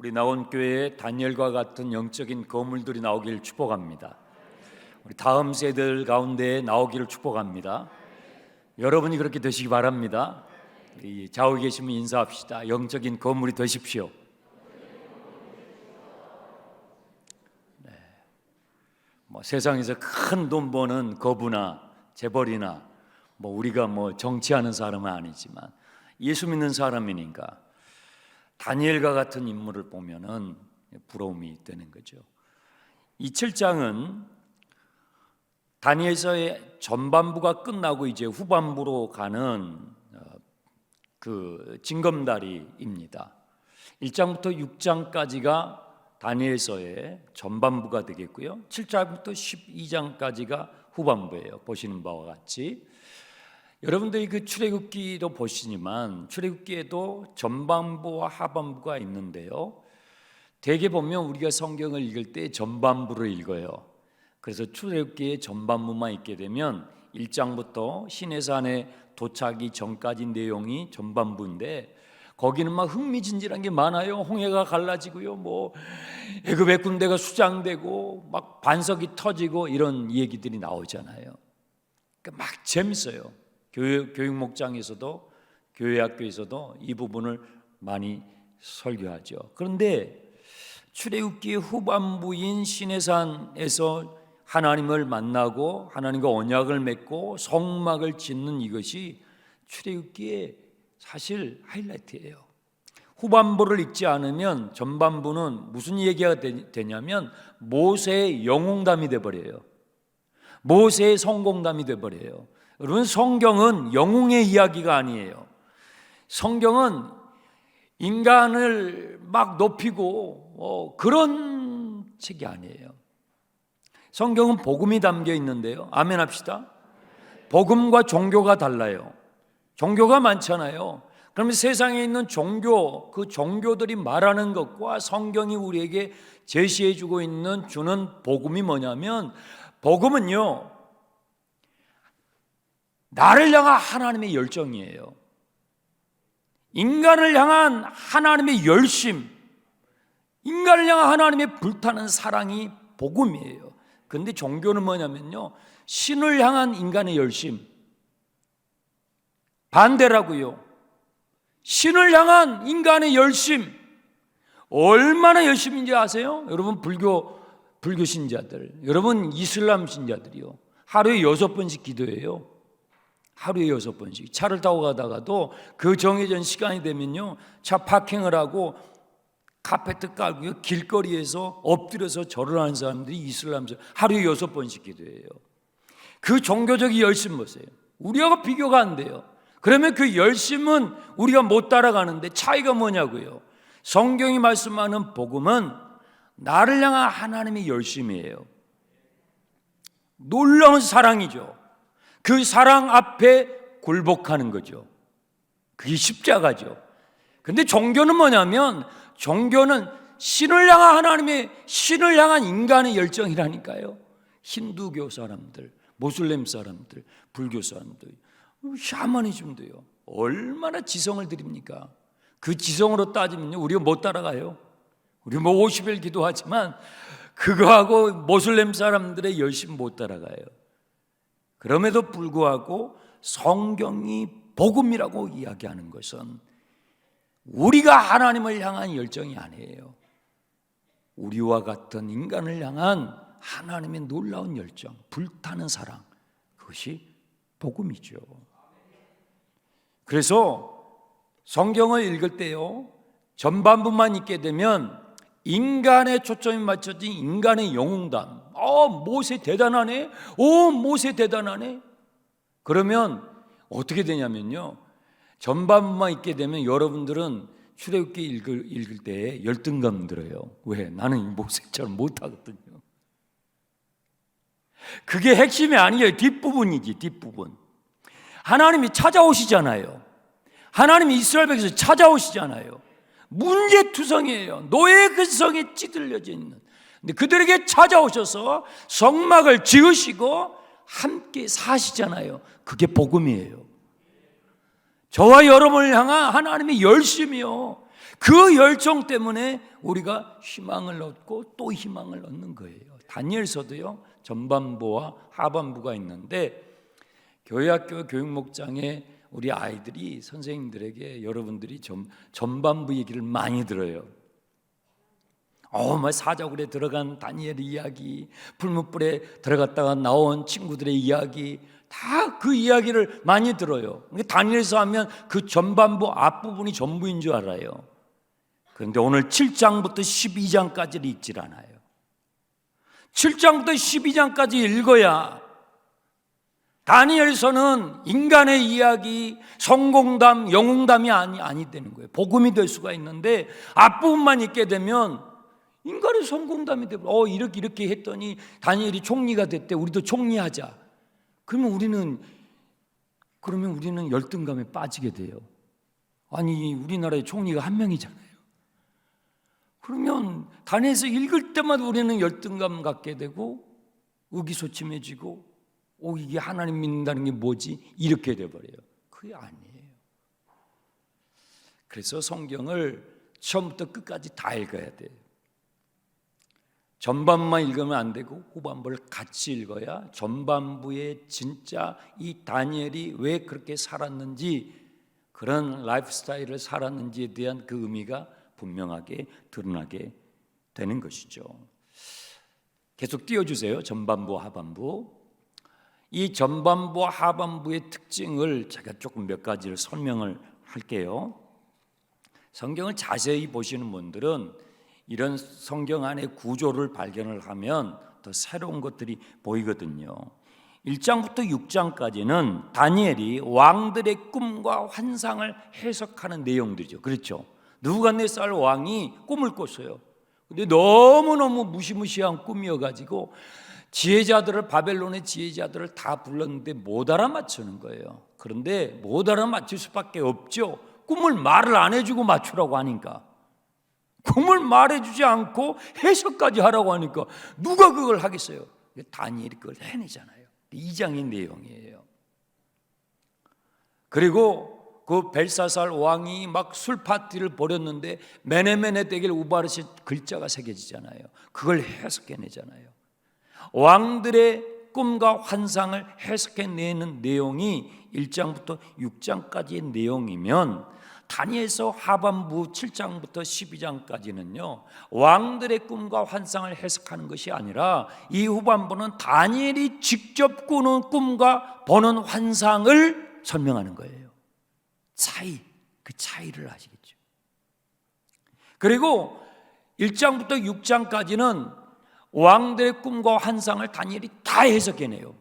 우리 나온교회에 다니엘과 같은 영적인 거물들이 나오기를 축복합니다. 우리 다음 세대들 가운데 나오기를 축복합니다. 여러분이 그렇게 되시기 바랍니다. 우리 좌우에 계시면 인사합시다. 영적인 거물이 되십시오. 세상에서 큰 돈 버는 거부나 재벌이나 우리가 정치하는 사람은 아니지만 예수 믿는 사람이니까 다니엘과 같은 인물을 보면은 부러움이 되는 거죠. 이 7장은 다니엘서의 전반부가 끝나고 이제 후반부로 가는 그 징검다리입니다. 1장부터 6장까지가 다니엘서의 전반부가 되겠고요. 7장부터 12장까지가 후반부예요. 보시는 바와 같이 여러분들이 그 출애굽기도 보시지만 출애굽기에도 전반부와 하반부가 있는데요. 대개 보면 우리가 성경을 읽을 때 전반부를 읽어요. 그래서 출애굽기의 전반부만 읽게 되면 1장부터 시내산에 도착이 전까지 내용이 전반부인데 거기는 막 흥미진진한 게 많아요. 홍해가 갈라지고요, 애굽의 군대가 수장되고 막 반석이 터지고 이런 얘기들이 나오잖아요. 그러니까 막 재밌어요. 교육 목장에서도 교회 학교에서도 이 부분을 많이 설교하죠. 그런데 출애굽기 후반부인 시내산에서 하나님을 만나고 하나님과 언약을 맺고 성막을 짓는 이것이 출애굽기의 사실 하이라이트예요. 후반부를 읽지 않으면 전반부는 무슨 얘기가 되냐면 모세의 영웅담이 돼버려요. 모세의 성공담이 돼버려요. 여러분, 성경은 영웅의 이야기가 아니에요. 성경은 인간을 막 높이고 그런 책이 아니에요. 성경은 복음이 담겨 있는데요. 아멘 합시다. 복음과 종교가 달라요. 종교가 많잖아요. 그러면 세상에 있는 종교, 그 종교들이 말하는 것과 성경이 우리에게 제시해주고 있는 주는 복음이 뭐냐면, 복음은요, 나를 향한 하나님의 열정이에요. 인간을 향한 하나님의 열심, 인간을 향한 하나님의 불타는 사랑이 복음이에요. 그런데 종교는 뭐냐면요, 신을 향한 인간의 열심, 반대라고요. 신을 향한 인간의 열심, 얼마나 열심인지 아세요? 여러분, 불교 신자들, 여러분 이슬람 신자들이요, 하루에 6번씩 기도해요. 하루에 6번씩. 차를 타고 가다가도 그 정해진 시간이 되면요, 차 파킹을 하고 카페트 깔고요, 길거리에서 엎드려서 절을 하는 사람들이 이슬람서 하루에 6번씩 기도해요. 그 종교적인 열심 보세요. 우리하고 비교가 안 돼요. 그러면 그 열심은 우리가 못 따라가는데 차이가 뭐냐고요? 성경이 말씀하는 복음은 나를 향한 하나님의 열심이에요. 놀라운 사랑이죠. 그 사랑 앞에 굴복하는 거죠. 그게 십자가죠. 근데 종교는 뭐냐면, 종교는 신을 향한 하나님의, 신을 향한 인간의 열정이라니까요. 힌두교 사람들, 모슬렘 사람들, 불교 사람들, 샤머니즘도요. 얼마나 지성을 드립니까? 그 지성으로 따지면요, 우리가 못 따라가요. 우리 50일 기도하지만 그거하고 모슬렘 사람들의 열심 못 따라가요. 그럼에도 불구하고 성경이 복음이라고 이야기하는 것은 우리가 하나님을 향한 열정이 아니에요. 우리와 같은 인간을 향한 하나님의 놀라운 열정, 불타는 사랑, 그것이 복음이죠. 그래서 성경을 읽을 때요, 전반부만 읽게 되면 인간의 초점이 맞춰진 인간의 영웅담, 모세 대단하네, 모세 대단하네. 그러면 어떻게 되냐면요, 전반부만 읽게 되면 여러분들은 출애굽기 읽을 때 열등감 들어요. 왜? 나는 모세처럼 못하거든요. 그게 핵심이 아니에요. 뒷부분이지, 뒷부분. 하나님이 찾아오시잖아요. 하나님이 이스라엘 백성에서 찾아오시잖아요. 문제투성이에요. 노예 근성에 찌들려져 있는. 근데 그들에게 찾아오셔서 성막을 지으시고 함께 사시잖아요. 그게 복음이에요. 저와 여러분을 향한 하나님의 열심이요. 그 열정 때문에 우리가 희망을 얻고 또 희망을 얻는 거예요. 다니엘서도요, 전반부와 하반부가 있는데 교회학교 교육목장에 우리 아이들이 선생님들에게 여러분들이 전반부 얘기를 많이 들어요. 사자굴에 들어간 다니엘의 이야기, 풀무불에 들어갔다가 나온 친구들의 이야기, 다 그 이야기를 많이 들어요. 다니엘서 하면 그 전반부 앞부분이 전부인 줄 알아요. 그런데 오늘 7장부터 12장까지를 읽질 않아요. 7장부터 12장까지 읽어야 다니엘서는 인간의 이야기, 성공담, 영웅담이 아니 되는 거예요. 복음이 될 수가 있는데 앞부분만 읽게 되면 인간의 성공담이 되고 이렇게 했더니 다니엘이 총리가 됐대. 우리도 총리하자. 그러면 우리는 열등감에 빠지게 돼요. 아니, 우리나라의 총리가 한 명이잖아요. 그러면 다니엘서 읽을 때마다 우리는 열등감 갖게 되고 의기소침해지고 이게 하나님 믿는다는 게 뭐지? 이렇게 돼버려요. 그게 아니에요. 그래서 성경을 처음부터 끝까지 다 읽어야 돼요. 전반만 읽으면 안 되고 후반부를 같이 읽어야 전반부에 진짜 이 다니엘이 왜 그렇게 살았는지, 그런 라이프 스타일을 살았는지에 대한 그 의미가 분명하게 드러나게 되는 것이죠. 계속 띄워주세요. 전반부, 하반부. 이 전반부, 하반부의 특징을 제가 조금 몇 가지를 설명을 할게요. 성경을 자세히 보시는 분들은 이런 성경 안의 구조를 발견을 하면 더 새로운 것들이 보이거든요. 1장부터 6장까지는 다니엘이 왕들의 꿈과 환상을 해석하는 내용들이죠. 그렇죠? 느부갓네살 왕이 꿈을 꿨어요. 근데 너무너무 무시무시한 꿈이어가지고 바벨론의 지혜자들을 다 불렀는데 못 알아맞추는 거예요. 그런데 못 알아맞힐 수밖에 없죠. 꿈을 말을 안 해주고 맞추라고 하니까. 꿈을 말해주지 않고 해석까지 하라고 하니까 누가 그걸 하겠어요? 다니엘이 그걸 해내잖아요. 2장의 내용이에요. 그리고 그 벨사살 왕이 막 술 파티를 벌였는데 메네메네 데겔 우바르시 글자가 새겨지잖아요. 그걸 해석해내잖아요. 왕들의 꿈과 환상을 해석해내는 내용이 1장부터 6장까지의 내용이면 다니엘서 하반부 7장부터 12장까지는요 왕들의 꿈과 환상을 해석하는 것이 아니라 이 후반부는 다니엘이 직접 꾸는 꿈과 보는 환상을 설명하는 거예요. 그 차이를 아시겠죠? 그리고 1장부터 6장까지는 왕들의 꿈과 환상을 다니엘이 다 해석해내요.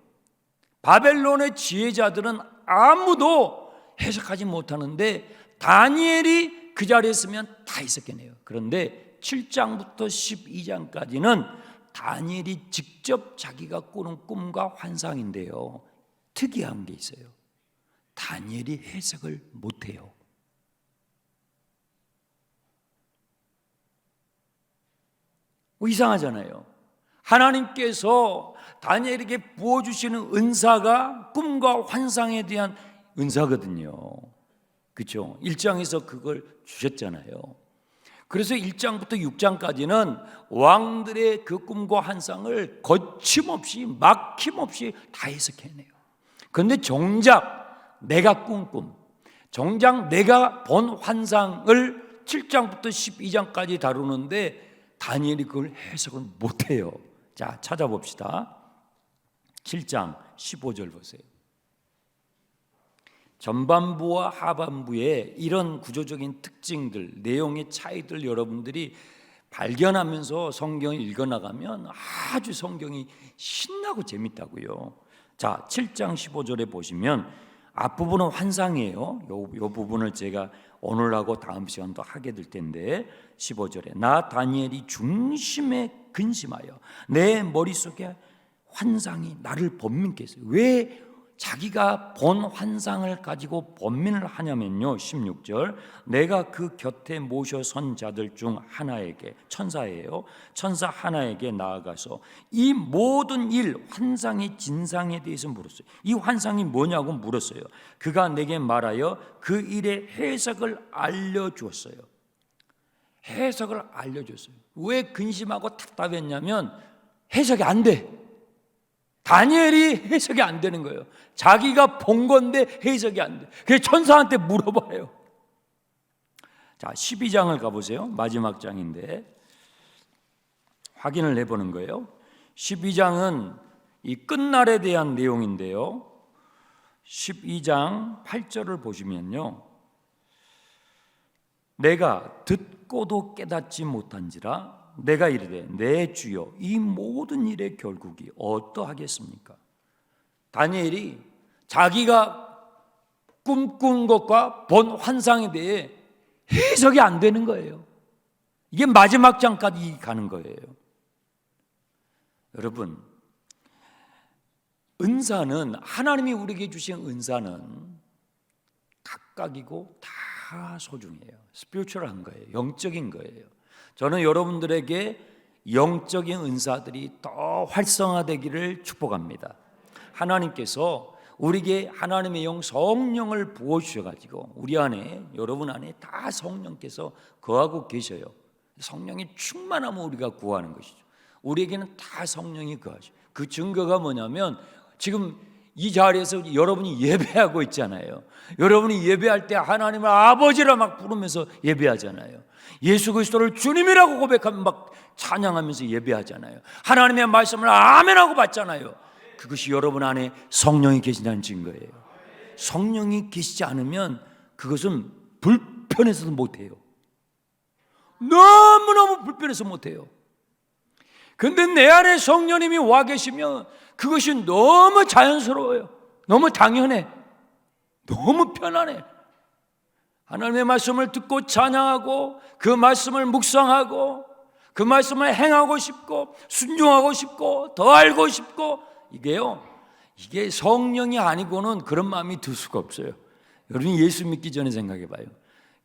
바벨론의 지혜자들은 아무도 해석하지 못하는데 다니엘이 그 자리에 있으면 다 해석해내요. 그런데 7장부터 12장까지는 다니엘이 직접 자기가 꾸는 꿈과 환상인데요, 특이한 게 있어요. 다니엘이 해석을 못해요. 이상하잖아요. 하나님께서 다니엘에게 부어주시는 은사가 꿈과 환상에 대한 은사거든요. 그렇죠? 1장에서 그걸 주셨잖아요. 그래서 1장부터 6장까지는 왕들의 그 꿈과 환상을 거침없이 막힘없이 다 해석해내요. 그런데 정작 내가 꾼 꿈, 정작 내가 본 환상을 7장부터 12장까지 다루는데 다니엘이 그걸 해석을 못해요. 자, 찾아봅시다. 7장 15절 보세요. 전반부와 하반부의 이런 구조적인 특징들, 내용의 차이들 여러분들이 발견하면서 성경을 읽어나가면 아주 성경이 신나고 재밌다고요. 자, 7장 15절에 보시면 앞부분은 환상이에요. 요 부분을 제가 오늘하고 다음 시간도 하게 될 텐데 15절에 나 다니엘이 중심에 근심하여 내 머릿속에 환상이 나를 번민케 했어요. 왜 자기가 본 환상을 가지고 번민을 하냐면요, 16절 내가 그 곁에 모셔 선 자들 중 하나에게, 천사예요, 천사 하나에게 나아가서 이 모든 일, 환상의 진상에 대해서 물었어요. 이 환상이 뭐냐고 물었어요. 그가 내게 말하여 그 일의 해석을 알려주었어요. 해석을 알려줬어요. 왜 근심하고 답답했냐면 해석이 안 돼. 다니엘이 해석이 안 되는 거예요. 자기가 본 건데 해석이 안 돼. 그래서 천사한테 물어봐요. 자, 12장을 가보세요. 마지막 장인데 확인을 해보는 거예요. 12장은 이 끝날에 대한 내용인데요. 12장 8절을 보시면요, 내가 듣고도 깨닫지 못한지라 내가 이르되 내 주여 이 모든 일의 결국이 어떠하겠습니까? 다니엘이 자기가 꿈꾼 것과 본 환상에 대해 해석이 안 되는 거예요. 이게 마지막 장까지 가는 거예요. 여러분, 은사는, 하나님이 우리에게 주신 은사는 각각이고 다 소중해요. 스피리추얼한 거예요. 영적인 거예요. 저는 여러분들에게 영적인 은사들이 더 활성화되기를 축복합니다. 하나님께서 우리에게 하나님의 영 성령을 부어주셔가지고 우리 안에, 여러분 안에 다 성령께서 거하고 계셔요. 성령이 충만하면 우리가 구하는 것이죠. 우리에게는 다 성령이 거하죠. 그 증거가 뭐냐면 지금 이 자리에서 여러분이 예배하고 있잖아요. 여러분이 예배할 때 하나님을 아버지라 막 부르면서 예배하잖아요. 예수 그리스도를 주님이라고 고백하면 막 찬양하면서 예배하잖아요. 하나님의 말씀을 아멘하고 받잖아요. 그것이 여러분 안에 성령이 계신다는 증거예요. 성령이 계시지 않으면 그것은 불편해서도 못해요. 너무너무 불편해서 못해요. 근데 내 안에 성령님이 와 계시면 그것이 너무 자연스러워요. 너무 당연해. 너무 편안해. 하나님의 말씀을 듣고 찬양하고 그 말씀을 묵상하고 그 말씀을 행하고 싶고 순종하고 싶고 더 알고 싶고, 이게 성령이 아니고는 그런 마음이 들 수가 없어요. 여러분이 예수 믿기 전에 생각해 봐요.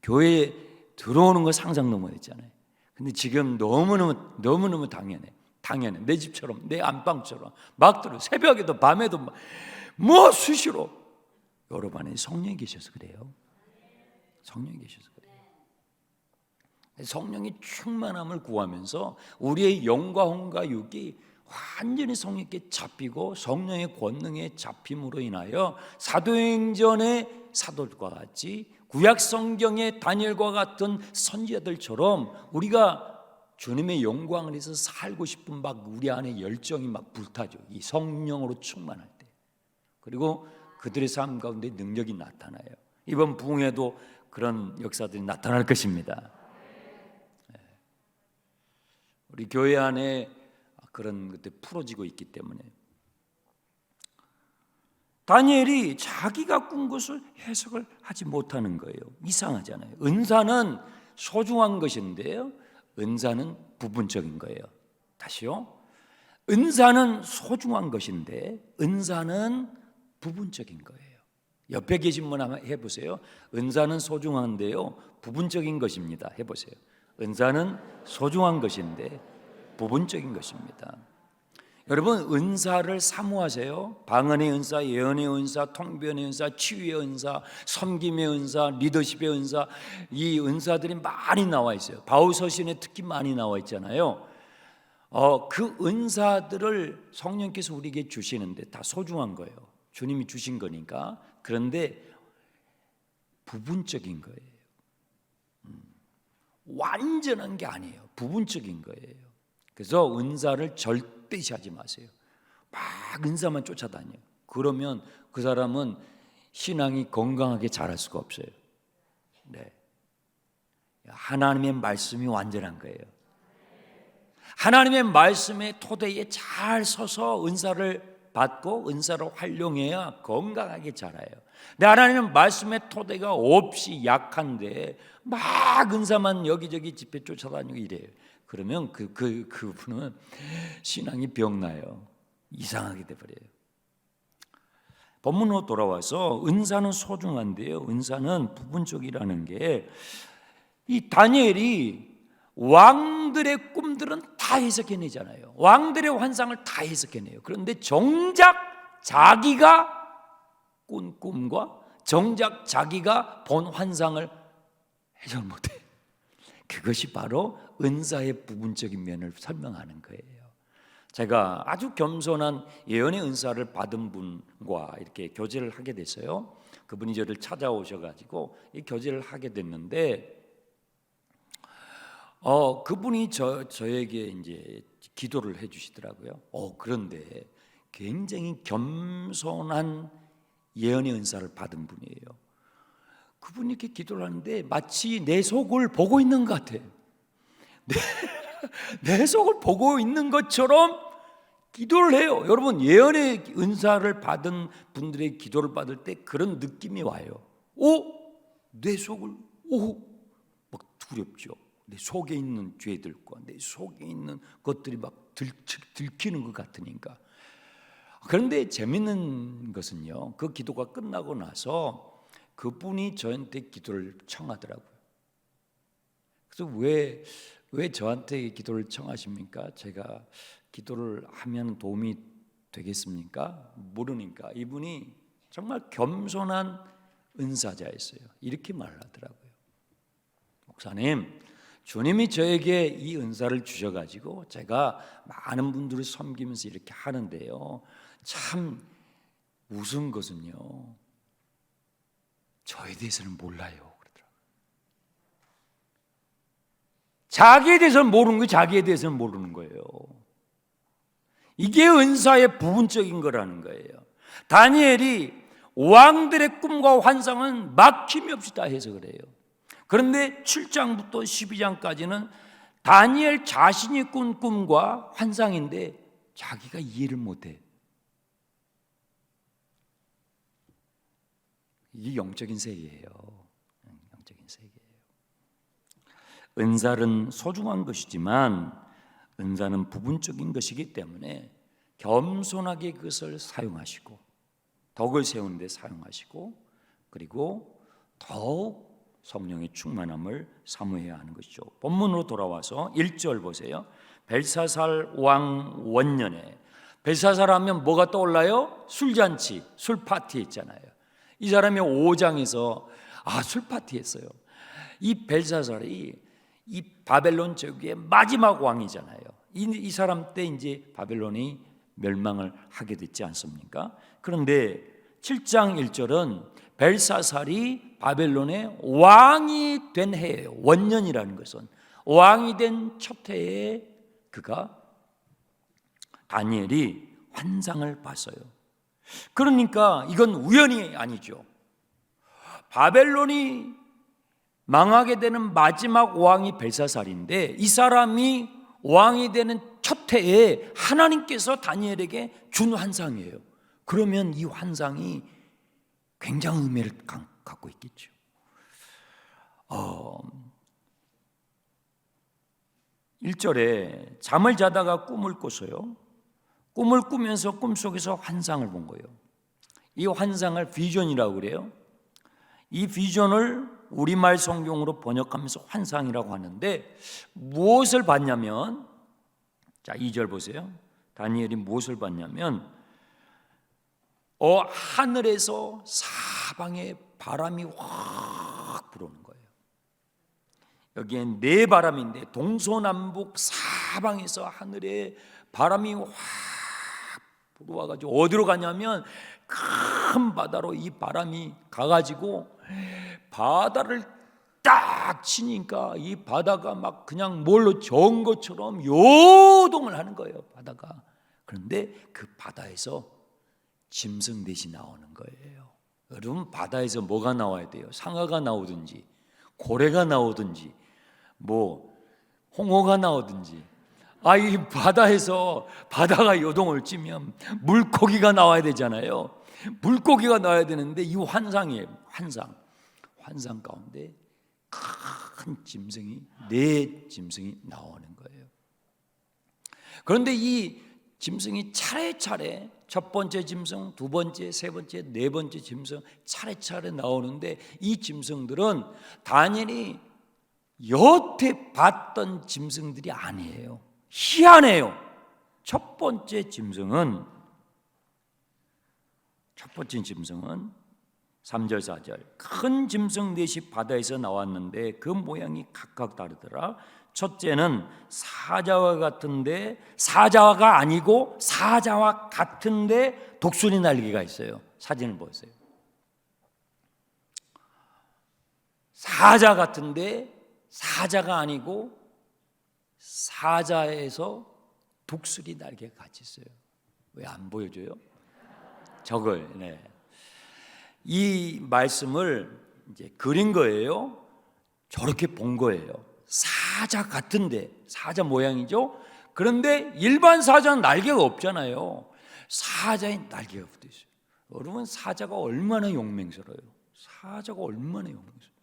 교회에 들어오는 거 상상 너무 했잖아요. 근데 지금 너무너무 당연해. 내 집처럼, 내 안방처럼 막 들어. 새벽에도 밤에도 뭐 수시로. 여러분 안에 성령이 계셔서 그래요. 성령이 계셔서 그래요. 성령이 충만함을 구하면서 우리의 영과 혼과 육이 완전히 성령께 잡히고 성령의 권능에 잡힘으로 인하여 사도행전의 사도들과 같이 구약 성경의 다니엘과 같은 선지자들처럼 우리가 주님의 영광을 위해서 살고 싶은 막 우리 안에 열정이 막 불타죠. 이 성령으로 충만할 때. 그리고 그들의 삶 가운데 능력이 나타나요. 이번 부흥에도 그런 역사들이 나타날 것입니다. 우리 교회 안에 그런 것들이 풀어지고 있기 때문에 다니엘이 자기가 꾼 것을 해석을 하지 못하는 거예요. 이상하잖아요. 은사는 소중한 것인데요, 은사는 부분적인 거예요. 다시요. 은사는 소중한 것인데 은사는 부분적인 거예요. 옆에 계신 분 한번 해보세요. 은사는 소중한데요, 부분적인 것입니다. 해보세요. 은사는 소중한 것인데 부분적인 것입니다. 여러분, 은사를 사모하세요. 방언의 은사, 예언의 은사, 통변의 은사, 치유의 은사, 섬김의 은사, 리더십의 은사, 이 은사들이 많이 나와 있어요. 바울서신에 특히 많이 나와 있잖아요. 그 은사들을 성령께서 우리에게 주시는데 다 소중한 거예요. 주님이 주신 거니까. 그런데 부분적인 거예요. 완전한 게 아니에요. 부분적인 거예요. 그래서 은사를 절대시하지 마세요. 막 은사만 쫓아다녀요. 그러면 그 사람은 신앙이 건강하게 자랄 수가 없어요. 네. 하나님의 말씀이 완전한 거예요. 하나님의 말씀의 토대에 잘 서서 은사를 받고 은사를 활용해야 건강하게 자라요. 근데 하나님의 말씀의 토대가 없이 약한데 막 은사만 여기저기 집회 쫓아다니고 이래요. 그러면 그분은 신앙이 병나요. 이상하게 돼버려요. 본문으로 돌아와서 은사는 소중한데요, 은사는 부분적이라는 게, 이 다니엘이 왕들의 꿈들은 다 해석해내잖아요. 왕들의 환상을 다 해석해내요. 그런데 정작 자기가 꾼 꿈과 정작 자기가 본 환상을 해석을 못해요. 그것이 바로 은사의 부분적인 면을 설명하는 거예요. 제가 아주 겸손한 예언의 은사를 받은 분과 이렇게 교제를 하게 됐어요. 그분이 저를 찾아오셔가지고 이 교제를 하게 됐는데, 그분이 저에게 이제 기도를 해주시더라고요. 그런데 굉장히 겸손한 예언의 은사를 받은 분이에요. 그분이 이렇게 기도를 하는데 마치 내 속을 보고 있는 것 같아요. 내 속을 보고 있는 것처럼 기도를 해요. 여러분, 예언의 은사를 받은 분들의 기도를 받을 때 그런 느낌이 와요. 내 속을 막 두렵죠. 내 속에 있는 죄들과 내 속에 있는 것들이 막 들키는 것 같으니까. 그런데 재밌는 것은요, 그 기도가 끝나고 나서 그분이 저한테 기도를 청하더라고요. 그래서 왜 저한테 기도를 청하십니까? 제가 기도를 하면 도움이 되겠습니까? 모르니까 이분이 정말 겸손한 은사자였어요. 이렇게 말하더라고요. 목사님, 주님이 저에게 이 은사를 주셔가지고 제가 많은 분들을 섬기면서 이렇게 하는데요, 참 우스운 것은요, 저에 대해서는 몰라요 그러더라고요. 자기에 대해서는 모르는 거예요. 자기에 대해서는 모르는 거예요. 이게 은사의 부분적인 거라는 거예요. 다니엘이 왕들의 꿈과 환상은 막힘이 없이 다 해석을 해요. 그런데 7장부터 12장까지는 다니엘 자신이 꾼 꿈과 환상인데 자기가 이해를 못해. 이게 영적인 세계예요. 영적인 세계예요. 은사는 소중한 것이지만 은사는 부분적인 것이기 때문에 겸손하게 그것을 사용하시고 덕을 세우는 데 사용하시고, 그리고 더욱 성령의 충만함을 사모해야 하는 것이죠. 본문으로 돌아와서 1절 보세요. 벨사살 왕 원년에, 벨사살 하면 뭐가 떠올라요? 술잔치, 술파티 있잖아요. 이 사람이 5장에서 술파티 했어요. 이 벨사살이 이 바벨론 제국의 마지막 왕이잖아요. 이 사람 때 이제 바벨론이 멸망을 하게 됐지 않습니까? 그런데 7장 1절은 벨사살이 바벨론의 왕이 된 해예요. 원년이라는 것은 왕이 된 첫 해에 그가 다니엘이 환상을 봤어요. 그러니까 이건 우연이 아니죠. 바벨론이 망하게 되는 마지막 왕이 벨사살인데 이 사람이 왕이 되는 첫 해에 하나님께서 다니엘에게 준 환상이에요. 그러면 이 환상이 굉장한 의미를 갖고 있겠죠. 1절에 잠을 자다가 꿈을 꿨어요. 꿈을 꾸면서 꿈속에서 환상을 본 거예요. 이 환상을 비전이라고 그래요. 이 비전을 우리말 성경으로 번역하면서 환상이라고 하는데 무엇을 봤냐면, 자 2절 보세요. 다니엘이 무엇을 봤냐면 하늘에서 사방에 바람이 확 불어오는 거예요. 여기엔 네 바람인데 동서남북 사방에서 하늘에 바람이 확 불어와가지고 어디로 가냐면 큰 바다로 이 바람이 가가지고 바다를 딱 치니까 이 바다가 막 그냥 뭘로 저은 것처럼 요동을 하는 거예요, 바다가. 그런데 그 바다에서 짐승 넷이 나오는 거예요. 여러분, 바다에서 뭐가 나와야 돼요? 상어가 나오든지 고래가 나오든지 홍어가 나오든지. 이 바다에서 바다가 요동을 찌면 물고기가 나와야 되잖아요. 물고기가 나와야 되는데 이 환상이에요. 환상 가운데 큰 짐승이, 네 짐승이 나오는 거예요. 그런데 이 짐승이 차례차례 첫 번째 짐승, 두 번째, 세 번째, 네 번째 짐승 차례차례 나오는데 이 짐승들은 다니엘이 여태 봤던 짐승들이 아니에요. 희한해요. 첫 번째 짐승은 3절 4절 큰 짐승 넷이 바다에서 나왔는데 그 모양이 각각 다르더라. 첫째는 사자와 같은데 사자가 아니고 사자와 같은데 독수리 날개가 있어요. 사진을 보세요. 사자 같은데 사자가 아니고 사자에서 독수리 날개가 같이 있어요. 왜 안 보여줘요? 저걸 이 말씀을 이제 그린 거예요. 저렇게 본 거예요. 사자 같은데 사자 모양이죠. 그런데 일반 사자는 날개가 없잖아요. 사자에 날개가 붙어 있어요. 여러분 사자가 얼마나 용맹스러워요. 사자가 얼마나 용맹스러워요.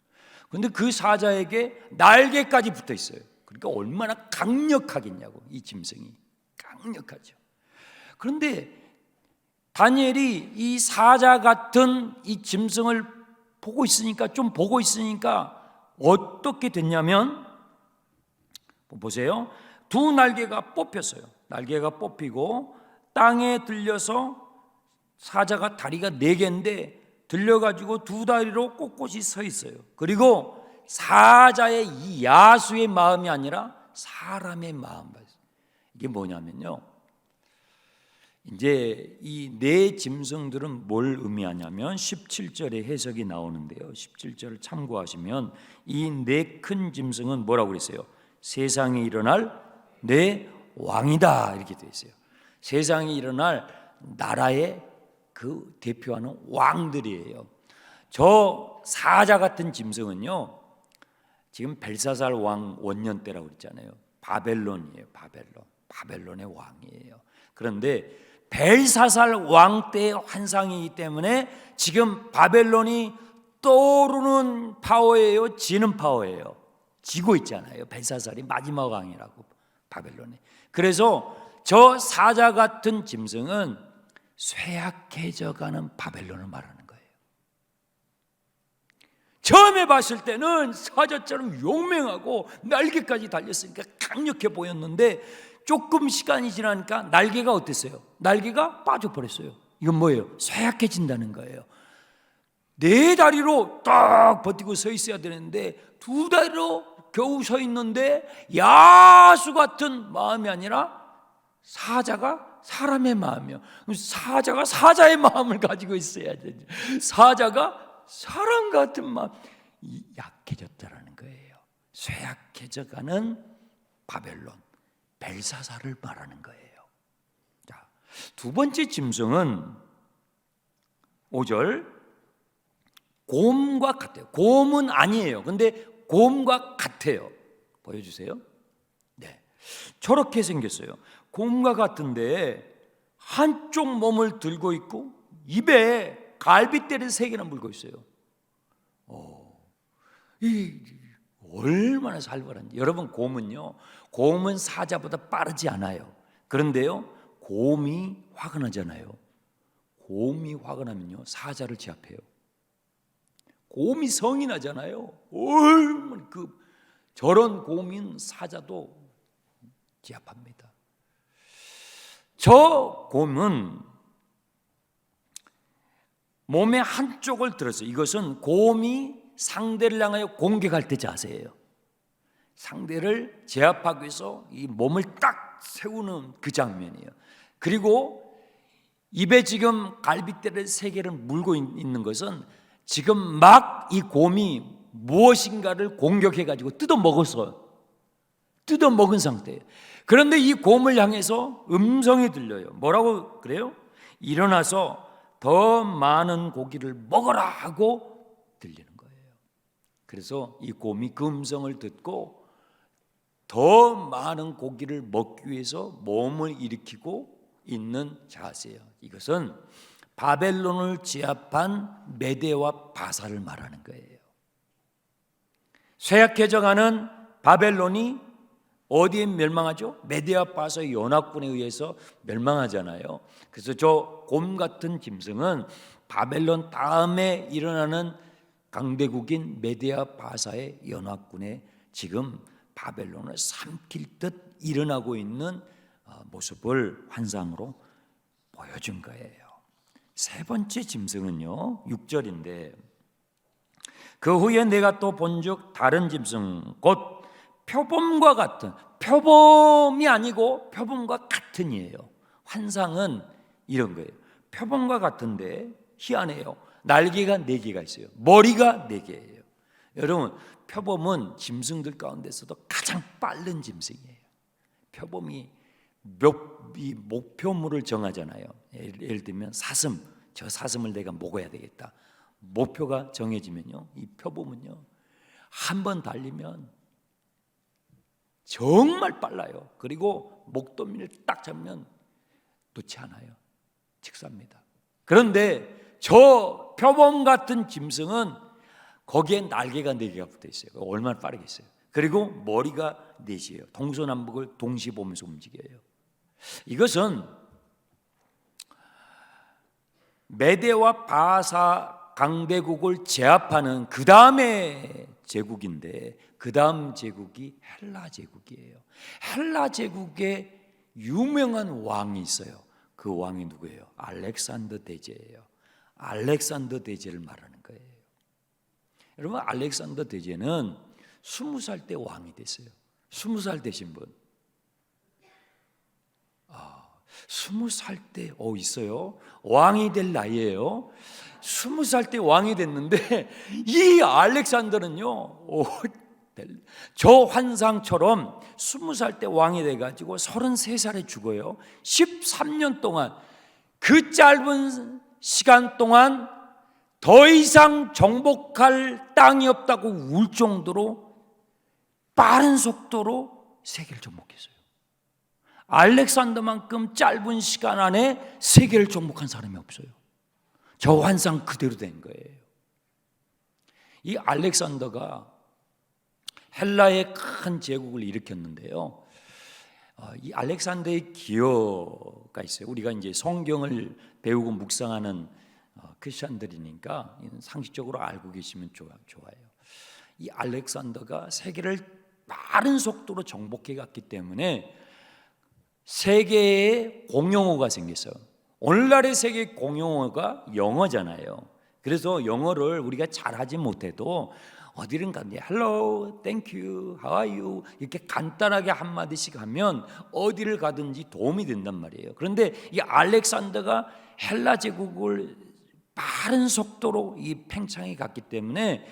그런데 그 사자에게 날개까지 붙어 있어요. 그러니까 얼마나 강력하겠냐고. 이 짐승이 강력하죠. 그런데 다니엘이 이 사자 같은 이 짐승을 보고 있으니까 어떻게 됐냐면 보세요. 두 날개가 뽑혔어요. 날개가 뽑히고 땅에 들려서 사자가 다리가 4개인데 들려가지고 두 다리로 꼿꼿이 서 있어요. 그리고 사자의 이 야수의 마음이 아니라 사람의 마음. 이게 뭐냐면요. 이제 이 네 짐승들은 뭘 의미하냐면 17절에 해석이 나오는데요. 17절을 참고하시면 이 네 큰 짐승은 뭐라고 그랬어요? 세상에 일어날 네 왕이다 이렇게 되어 있어요. 세상에 일어날 나라의 그 대표하는 왕들이에요. 저 사자 같은 짐승은요. 지금 벨사살 왕 원년 때라고 그랬잖아요. 바벨론이에요. 바벨론의 왕이에요. 그런데 벨사살 왕 때의 환상이기 때문에 지금 바벨론이 떠오르는 파워예요, 지는 파워예요. 지고 있잖아요. 벨사살이 마지막 왕이라고 바벨론이. 그래서 저 사자 같은 짐승은 쇠약해져가는 바벨론을 말하는 거예요. 처음에 봤을 때는 사자처럼 용맹하고 날개까지 달렸으니까 강력해 보였는데 조금 시간이 지나니까 날개가 어땠어요? 날개가 빠져버렸어요. 이건 뭐예요? 쇠약해진다는 거예요. 네 다리로 딱 버티고 서 있어야 되는데 두 다리로 겨우 서 있는데 야수 같은 마음이 아니라 사자가 사람의 마음이요. 사자가 사자의 마음을 가지고 있어야 되죠. 사자가 사람 같은 마음. 약해졌다라는 거예요. 쇠약해져가는 바벨론, 벨사살을 말하는 거예요. 자, 두 번째 짐승은 5절 곰과 같아요. 곰은 아니에요. 근데 곰과 같아요. 보여주세요. 네, 저렇게 생겼어요. 곰과 같은데 한쪽 몸을 들고 있고 입에 갈빗대를 3개나 물고 있어요. 얼마나 살벌한지. 여러분 곰은 사자보다 빠르지 않아요. 그런데요 곰이 화가 나잖아요. 곰이 화가 나면요 사자를 제압해요. 곰이 성이 나잖아요. 저런 곰인 사자도 제압합니다. 저 곰은 몸의 한쪽을 들었어요. 이것은 곰이 상대를 향하여 공격할 때 자세예요. 상대를 제압하기 위해서 이 몸을 딱 세우는 그 장면이에요. 그리고 입에 지금 갈빗대를 3개를 물고 있는 것은 지금 막 이 곰이 무엇인가를 공격해 가지고 뜯어먹은 상태예요. 그런데 이 곰을 향해서 음성이 들려요. 뭐라고 그래요? 일어나서 더 많은 고기를 먹어라 하고 들리는 거예요. 그래서 이 곰이 그 음성을 듣고 더 많은 고기를 먹기 위해서 몸을 일으키고 있는 자세예요. 이것은 바벨론을 제압한 메대와 바사를 말하는 거예요. 쇠약해져가는 바벨론이 어디에 멸망하죠? 메대와 바사의 연합군에 의해서 멸망하잖아요. 그래서 저 곰 같은 짐승은 바벨론 다음에 일어나는 강대국인 메대와 바사의 연합군에 지금 바벨론을 삼킬 듯 일어나고 있는 모습을 환상으로 보여준 거예요. 세 번째 짐승은요 6절인데 그 후에 내가 또 본즉 다른 짐승 곧 표범과 같은, 표범이 아니고 표범과 같은이에요. 환상은 이런 거예요. 표범과 같은데 희한해요. 날개가 4개가 있어요. 머리가 4개예요. 여러분, 표범은 짐승들 가운데서도 가장 빠른 짐승이에요. 표범이 이 목표물을 정하잖아요. 예를 들면 사슴, 저 사슴을 내가 먹어야 되겠다. 목표가 정해지면요, 이 표범은요 한 번 달리면 정말 빨라요. 그리고 목덜미를 딱 잡으면 놓지 않아요. 직사입니다. 그런데 저 표범 같은 짐승은 거기에 날개가 4개가 붙어 있어요. 얼마나 빠르겠어요. 그리고 머리가 4시예요. 동서남북을 동시에 보면서 움직여요. 이것은 메대와 바사 강대국을 제압하는 그 다음의 제국인데 그 다음 제국이 헬라 제국이에요. 헬라 제국에 유명한 왕이 있어요. 그 왕이 누구예요? 알렉산더 대제예요. 알렉산더 대제를 말하는 거예요. 여러분, 알렉산더 대제는 20살 때 왕이 됐어요. 20살 되신 분? 20살 때 있어요. 왕이 될 나이에요. 20살 때 왕이 됐는데 이 알렉산더는요 저 환상처럼 20살 때 왕이 돼가지고 33살에 죽어요. 13년 동안, 그 짧은 시간 동안 더 이상 정복할 땅이 없다고 울 정도로 빠른 속도로 세계를 정복했어요. 알렉산더만큼 짧은 시간 안에 세계를 정복한 사람이 없어요. 저 환상 그대로 된 거예요. 이 알렉산더가 헬라의 큰 제국을 일으켰는데요. 이 알렉산더의 기여가 있어요. 우리가 이제 성경을 배우고 묵상하는 크리스천들이니까 상식적으로 알고 계시면 좋아요. 이 알렉산더가 세계를 빠른 속도로 정복해 갔기 때문에 세계에 공용어가 생겼어요. 오늘날의 세계 공용어가 영어잖아요. 그래서 영어를 우리가 잘하지 못해도 어디든 가는데 hello, thank you, how are you 이렇게 간단하게 한마디씩 하면 어디를 가든지 도움이 된단 말이에요. 그런데 이 알렉산더가 헬라 제국을 빠른 속도로 이 팽창해 갔기 때문에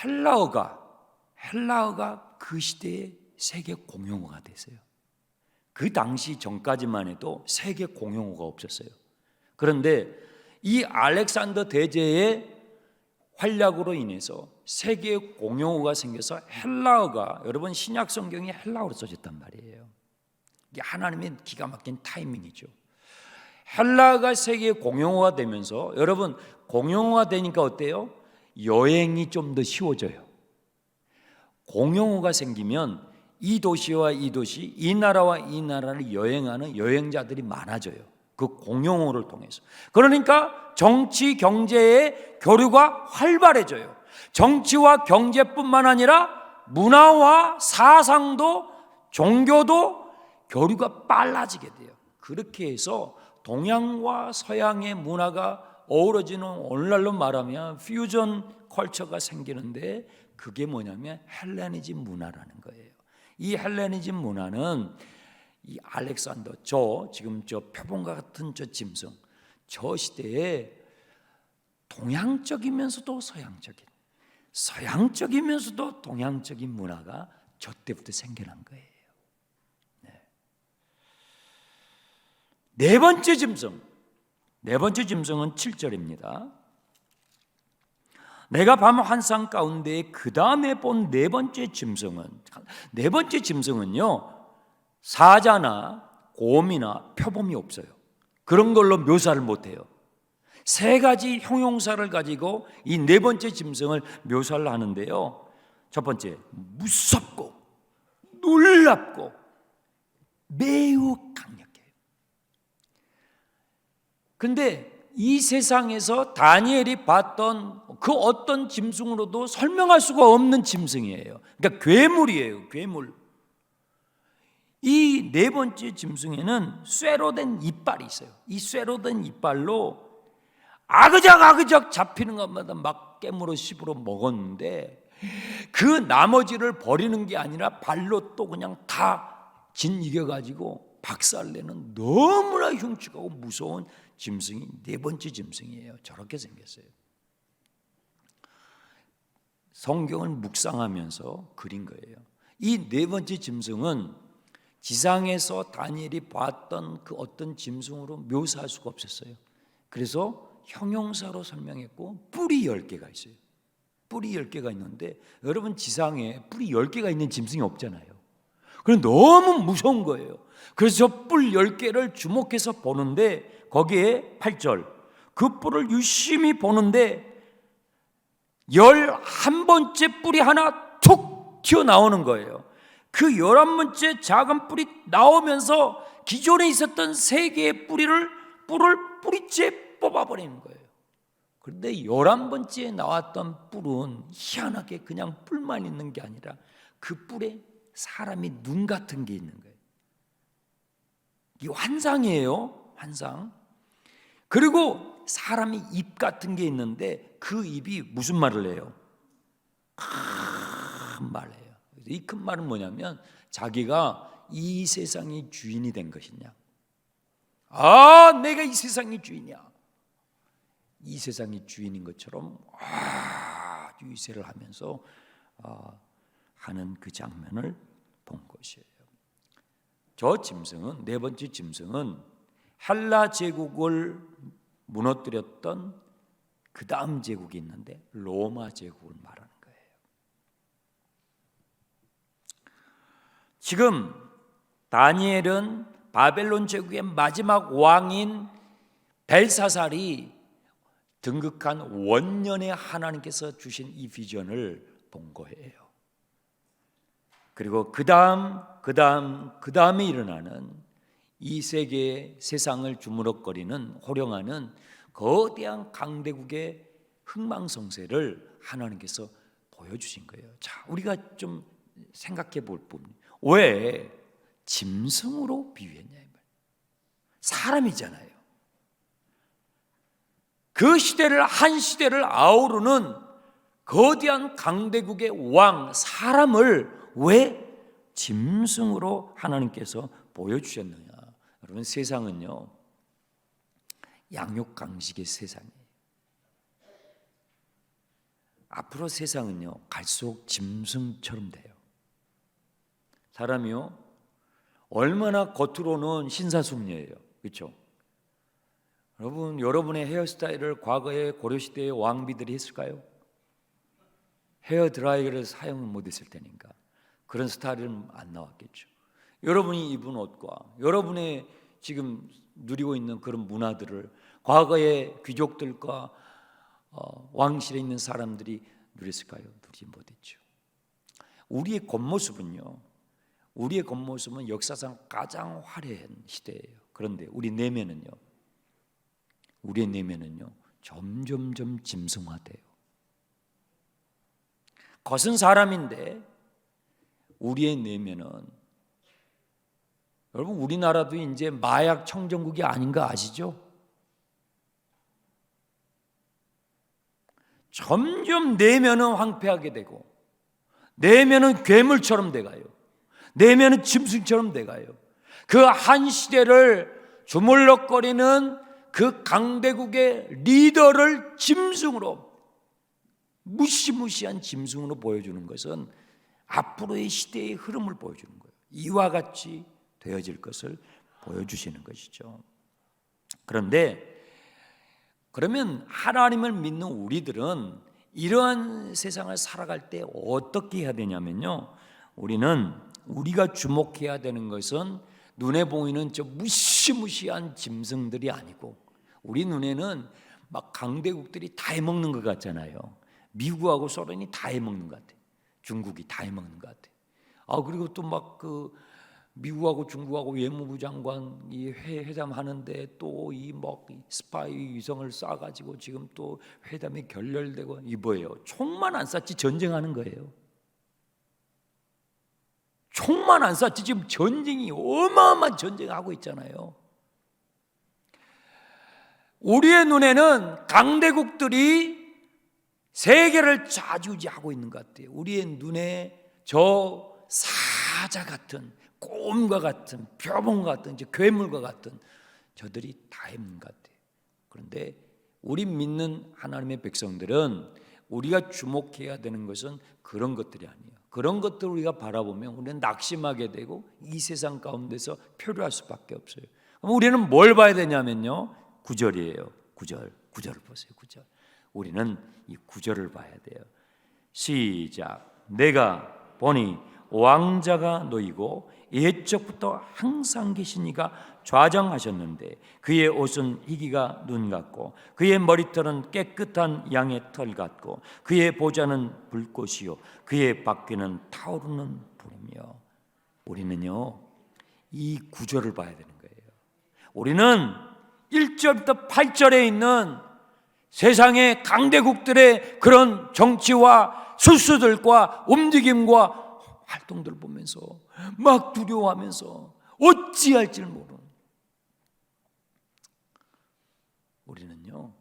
헬라어가 그 시대의 세계 공용어가 됐어요. 그 당시 전까지만 해도 세계 공용어가 없었어요. 그런데 이 알렉산더 대제의 활약으로 인해서 세계 공용어가 생겨서 헬라어가, 여러분 신약 성경이 헬라어로 써졌단 말이에요. 이게 하나님의 기가 막힌 타이밍이죠. 헬라어가 세계 공용어가 되면서 여러분 공용어가 되니까 어때요? 여행이 좀 더 쉬워져요. 공용어가 생기면 이 도시와 이 도시, 이 나라와 이 나라를 여행하는 여행자들이 많아져요. 그 공용어를 통해서. 그러니까 정치, 경제의 교류가 활발해져요. 정치와 경제뿐만 아니라 문화와 사상도 종교도 교류가 빨라지게 돼요. 그렇게 해서 동양과 서양의 문화가 어우러지는 오늘날로 말하면 퓨전 컬처가 생기는데 그게 뭐냐면 헬레니즘 문화라는 거예요. 이 헬레니즘 문화는 이 알렉산더, 지금 저 표범과 같은 저 짐승, 저 시대에 동양적이면서도 서양적이면서도 동양적인 문화가 저 때부터 생겨난 거예요. 네 번째 짐승은 7절입니다. 내가 밤 환상 가운데 그 다음에 본 네 번째 짐승은요 사자나 곰이나 표범이 없어요. 그런 걸로 묘사를 못해요. 세 가지 형용사를 가지고 이 네 번째 짐승을 묘사를 하는데요. 첫 번째, 무섭고 놀랍고 매우 강력해요. 근데 이 세상에서 다니엘이 봤던 그 어떤 짐승으로도 설명할 수가 없는 짐승이에요. 그러니까 괴물이에요. 괴물. 이 네 번째 짐승에는 쇠로 된 이빨이 있어요. 이 쇠로 된 이빨로 아그작 잡히는 것마다 막 깨물어 씹으러 먹었는데, 그 나머지를 버리는 게 아니라 발로 또 그냥 다 짓이겨가지고 박살내는 너무나 흉측하고 무서운 짐승이 네 번째 짐승이에요. 저렇게 생겼어요. 성경을 묵상하면서 그린 거예요. 이 네 번째 짐승은 지상에서 다니엘이 봤던 그 어떤 짐승으로 묘사할 수가 없었어요. 그래서 형용사로 설명했고, 뿔이 10개가 있어요. 뿔이 10개가 있는데, 여러분 지상에 뿔이 10개가 있는 짐승이 없잖아요. 그럼 너무 무서운 거예요. 그래서 저 뿔 10개를 주목해서 보는데, 거기에 8절, 그 뿔을 유심히 보는데 11번째 뿔이 하나 툭 튀어나오는 거예요. 그 11번째 작은 뿔이 나오면서 기존에 있었던 3개의 뿔을 뿌리째 뽑아버리는 거예요. 그런데 11번째에 나왔던 뿔은 희한하게 그냥 뿔만 있는 게 아니라 그 뿔에 사람이 눈 같은 게 있는 거예요. 이게 환상이에요. 환상. 그리고 사람이 입 같은 게 있는데 그 입이 무슨 말을 해요? 큰 말을 해요. 이 큰 말은 뭐냐면 자기가 이 세상의 주인이 된 것이냐, 내가 이 세상의 주인이야, 이 세상의 주인인 것처럼 아주 위세를 하면서 하는 그 장면을 본 것이에요. 저 짐승은, 네 번째 짐승은 헬라 제국을 무너뜨렸던 그 다음 제국이 있는데 로마 제국을 말하는 거예요. 지금 다니엘은 바벨론 제국의 마지막 왕인 벨사살이 등극한 원년에 하나님께서 주신 이 비전을 본 거예요. 그리고 그 다음에 일어나는 이 세계의 세상을 주무럭거리는 호령하는 거대한 강대국의 흥망성쇠를 하나님께서 보여주신 거예요. 자, 우리가 좀 생각해 볼 부분, 왜 짐승으로 비유했냐 이 말. 사람이잖아요. 그 시대를, 한 시대를 아우르는 거대한 강대국의 왕, 사람을 왜 짐승으로 하나님께서 보여주셨느냐. 여러분, 세상은요 양육강식의 세상이에요. 앞으로 세상은요 갈수록 짐승처럼 돼요. 사람이요 얼마나 겉으로는 신사숙녀예요, 그렇죠? 여러분, 여러분의 헤어스타일을 과거의 고려시대의 왕비들이 했을까요? 헤어드라이어를 사용을 못했을 테니까 그런 스타일은 안 나왔겠죠. 여러분이 입은 옷과 여러분의 지금 누리고 있는 그런 문화들을 과거의 귀족들과 왕실에 있는 사람들이 누렸을까요? 누리지 못했죠. 우리의 겉모습은 역사상 가장 화려한 시대예요. 그런데 우리의 내면은요 점점점 짐승화돼요. 겉은 사람인데 우리의 내면은, 여러분 우리나라도 이제 마약 청정국이 아닌 거 아시죠? 점점 내면은 황폐하게 되고 내면은 괴물처럼 돼가요. 내면은 짐승처럼 돼가요. 그 한 시대를 주물럭거리는 그 강대국의 리더를 짐승으로, 무시무시한 짐승으로 보여주는 것은 앞으로의 시대의 흐름을 보여주는 거예요. 이와 같이 되어질 것을 보여주시는 것이죠. 그런데 그러면 하나님을 믿는 우리들은 이러한 세상을 살아갈 때 어떻게 해야 되냐면요, 우리가 주목해야 되는 것은 눈에 보이는 저 무시무시한 짐승들이 아니고, 우리 눈에는 막 강대국들이 다 해먹는 것 같잖아요. 미국하고 소련이 다 해먹는 것 같아. 중국이 다 해먹는 것 같아. 그리고 또 막 그 미국하고 중국하고 외무부 장관이 회담 하는데 또 이 막 스파이 위성을 쏴가지고 지금 또 회담이 결렬되고, 이 뭐예요? 총만 안 쐈지 전쟁하는 거예요. 총만 안 쐈지 지금 전쟁이 어마어마한 전쟁을 하고 있잖아요. 우리의 눈에는 강대국들이 세계를 좌지우지하고 있는 것 같아요. 우리의 눈에 저 사자 같은, 곰과 같은, 표범과 같은, 괴물과 같은 저들이 다 있는 것 같아요. 그런데 우리 믿는 하나님의 백성들은 우리가 주목해야 되는 것은 그런 것들이 아니에요. 그런 것들을 우리가 바라보면 우리는 낙심하게 되고 이 세상 가운데서 표류할 수밖에 없어요. 그럼 우리는 뭘 봐야 되냐면요, 9절이에요. 9절을 보세요. 9절. 우리는 이 9절을 봐야 돼요. 시작. 내가 보니 왕자가 놓이고 옛적부터 항상 계신 이가 좌정하셨는데 그의 옷은 희기가 눈 같고 그의 머리털은 깨끗한 양의 털 같고 그의 보좌는 불꽃이요 그의 바퀴는 타오르는 불이며. 우리는요 이 구절을 봐야 되는 거예요. 우리는 1절부터 8절에 있는 세상의 강대국들의 그런 정치와 술수들과 움직임과 활동들을 보면서 막 두려워하면서 어찌할지를 모르는, 우리는요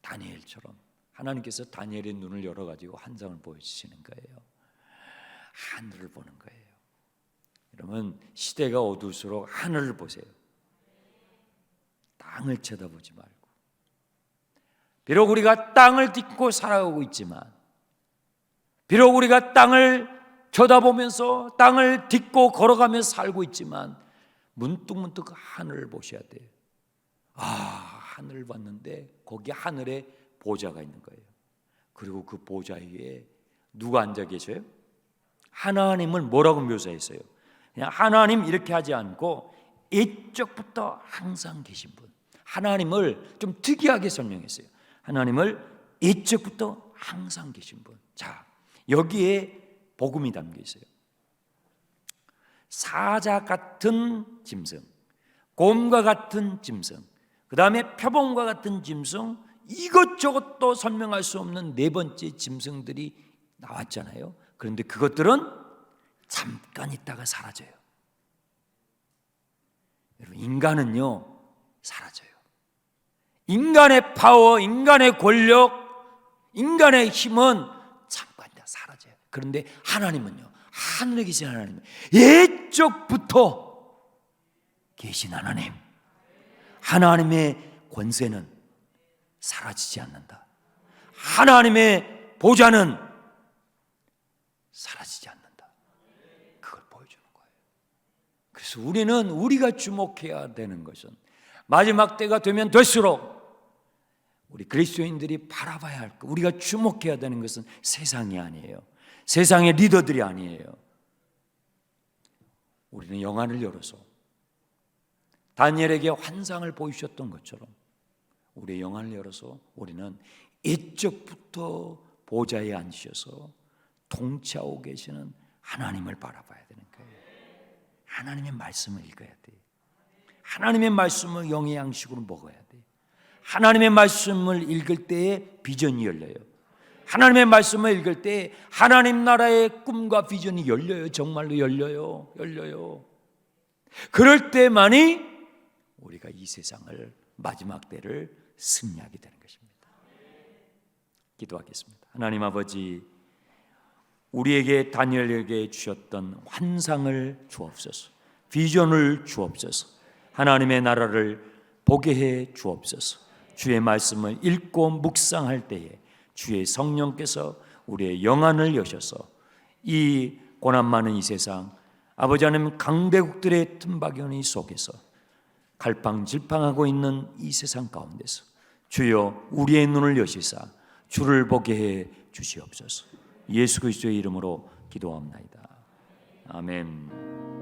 다니엘처럼 하나님께서 다니엘의 눈을 열어가지고 환상을 보여주시는 거예요. 하늘을 보는 거예요. 여러분, 시대가 어두울수록 하늘을 보세요. 땅을 쳐다보지 말고. 비록 우리가 땅을 딛고 살아가고 있지만, 비록 우리가 땅을 쳐다보면서 땅을 딛고 걸어가면서 살고 있지만 문득문득 하늘을 보셔야 돼요. 아, 하늘을 봤는데 거기 하늘에 보좌가 있는 거예요. 그리고 그 보좌 위에 누가 앉아 계셔요? 하나님을 뭐라고 묘사했어요? 그냥 하나님 이렇게 하지 않고 옛적부터 항상 계신 분, 하나님을 좀 특이하게 설명했어요. 하나님을 옛적부터 항상 계신 분. 자, 여기에 복음이 담겨 있어요. 사자 같은 짐승, 곰과 같은 짐승, 그 다음에 표범과 같은 짐승, 이것저것 설명할 수 없는 네 번째 짐승들이 나왔잖아요. 그런데 그것들은 잠깐 있다가 사라져요. 여러분, 인간은요 사라져요. 인간의 파워, 인간의 권력, 인간의 힘은 잠깐 있다가 사라져요. 그런데 하나님은요, 하늘에 계신 하나님은 옛적부터 계신 하나님, 하나님의 권세는 사라지지 않는다. 하나님의 보좌는 사라지지 않는다. 그걸 보여주는 거예요. 그래서 우리는 우리가 주목해야 되는 것은 마지막 때가 되면 될수록 우리 그리스도인들이 바라봐야 할 것, 우리가 주목해야 되는 것은 세상이 아니에요. 세상의 리더들이 아니에요. 우리는 영안을 열어서 다니엘에게 환상을 보이셨던 것처럼 우리의 영안을 열어서 우리는 옛적부터 보좌에 앉으셔서 통치하고 계시는 하나님을 바라봐야 되는 거예요. 하나님의 말씀을 읽어야 돼요. 하나님의 말씀을 영의 양식으로 먹어야 돼요. 하나님의 말씀을 읽을 때에 비전이 열려요. 하나님의 말씀을 읽을 때 하나님 나라의 꿈과 비전이 열려요. 정말로 열려요. 그럴 때만이 우리가 이 세상을, 마지막 때를 승리하게 되는 것입니다. 기도하겠습니다. 하나님 아버지, 우리에게 다니엘에게 주셨던 환상을 주옵소서. 비전을 주옵소서. 하나님의 나라를 보게 해 주옵소서. 주의 말씀을 읽고 묵상할 때에 주의 성령께서 우리의 영안을 여셔서 이 고난 많은 이 세상, 아버지 하나님 강대국들의 틈바구니 속에서 갈팡질팡하고 있는 이 세상 가운데서 주여 우리의 눈을 여시사 주를 보게 해 주시옵소서. 예수 그리스도의 이름으로 기도합나이다. 아멘.